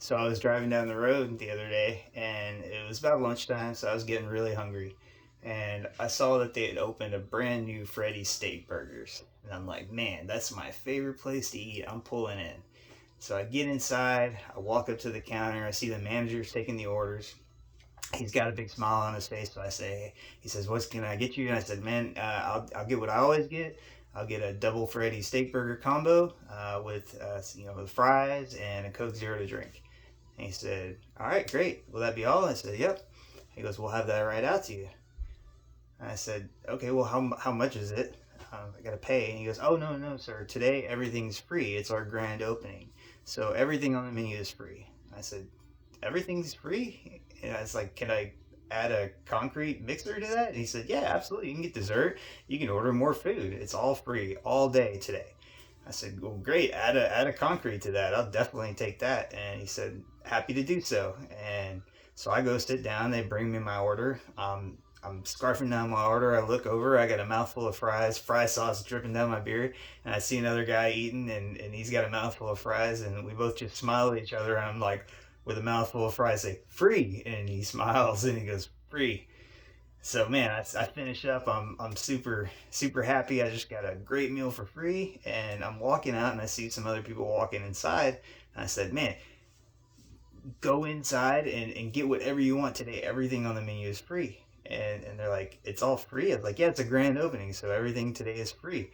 So I was driving down the road the other day, and it was about lunchtime, so I was getting really hungry. And I saw that they had opened a brand new Freddy's Steak Burgers. And I'm like, man, that's my favorite place to eat. I'm pulling in. So I get inside, I walk up to the counter, I see the manager's taking the orders. He's got a big smile on his face, so I say, he says, "What can I get you?" And I said, "Man, I'll get what I always get. I'll get a double Freddy steak burger combo with with fries and a Coke Zero to drink." And he said, "All right, great. Will that be all?" I said, "Yep." He goes, "We'll have that right out to you." And I said, "Okay, well, how much is it? I got to pay." And he goes, "Oh, no, no, sir. Today, everything's free. It's our grand opening. So everything on the menu is free." I said, "Everything's free?" And I was like, "Can I add a concrete mixer to that?" And he said, "Yeah, absolutely. You can get dessert. You can order more food. It's all free all day today." I said, "Well, great. Add a concrete to that. I'll definitely take that." And he said, "Happy to do so." And so I go sit down. They bring me my order. I'm scarfing down my order. I look over. I got a mouthful of fries, fry sauce dripping down my beard. And I see another guy eating, and he's got a mouthful of fries. And we both just smile at each other. And I'm like, with a mouthful of fries, say, "Free." And he smiles and he goes, "Free." So man, I finish up. I'm super happy. I just got a great meal for free, and I'm walking out, and I see some other people walking inside. And I said, "Man, go inside and get whatever you want today. Everything on the menu is free." And they're like, "It's all free?" I was like, "Yeah, it's a grand opening, so everything today is free."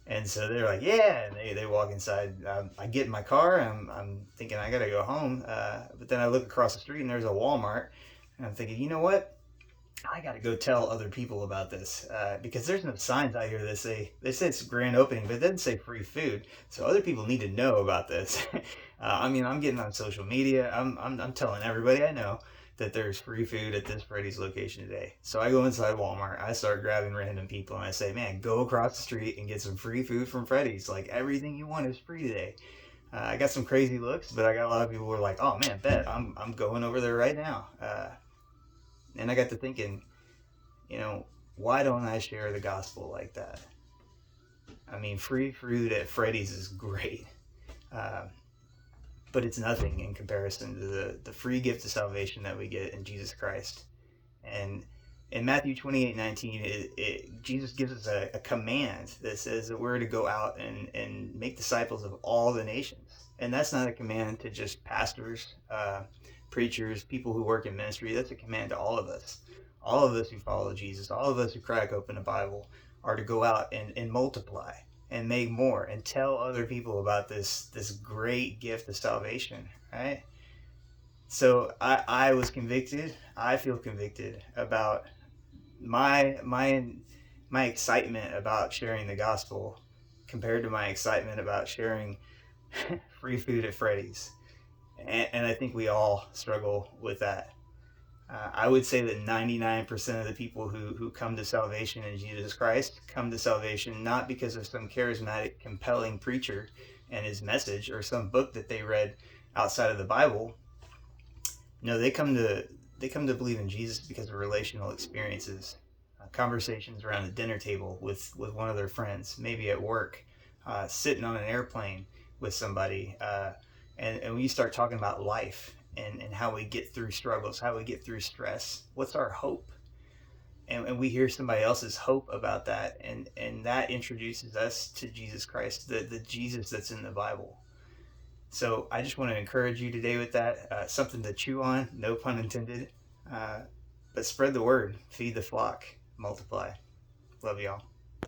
And so they're like, "Yeah," and they walk inside. I get in my car. I'm thinking I gotta go home, but then I look across the street and there's a Walmart, and I'm thinking, you know what? I got to go tell other people about this because there's no signs out here that say it's grand opening, but it doesn't say free food. So other people need to know about this. I mean, I'm getting on social media. I'm telling everybody I know that there's free food at this Freddy's location today. So I go inside Walmart. I start grabbing random people and I say, "Man, go across the street and get some free food from Freddy's. Like everything you want is free today." I got some crazy looks, but I got a lot of people who are like, "Oh man, bet I'm going over there right now." And I got to thinking, you know, why don't I share the gospel like that? I mean, free food at Freddy's is great, uh, but it's nothing in comparison to the free gift of salvation that we get in Jesus Christ. And in Matthew 28:19, Jesus gives us a command that says that we're to go out and make disciples of all the nations. And that's not a command to just pastors, preachers, people who work in ministry. That's a command to all of us. All of us who follow Jesus, all of us who crack open the Bible, are to go out and multiply and make more and tell other people about this great gift of salvation, right? So I was convicted. I feel convicted about my my my excitement about sharing the gospel compared to my excitement about sharing free food at Freddy's. And I think we all struggle with that. I would say that 99% of the people who come to salvation in Jesus Christ come to salvation not because of some charismatic, compelling preacher and his message or some book that they read outside of the Bible. No, they come to believe in Jesus because of relational experiences, conversations around a dinner table with one of their friends, maybe at work, sitting on an airplane with somebody, and when you start talking about life and how we get through struggles, how we get through stress, what's our hope? And we hear somebody else's hope about that, and that introduces us to Jesus Christ, the Jesus that's in the Bible. So I just want to encourage you today with that. Something to chew on, no pun intended. Uh, but spread the word, feed the flock, multiply. Love y'all.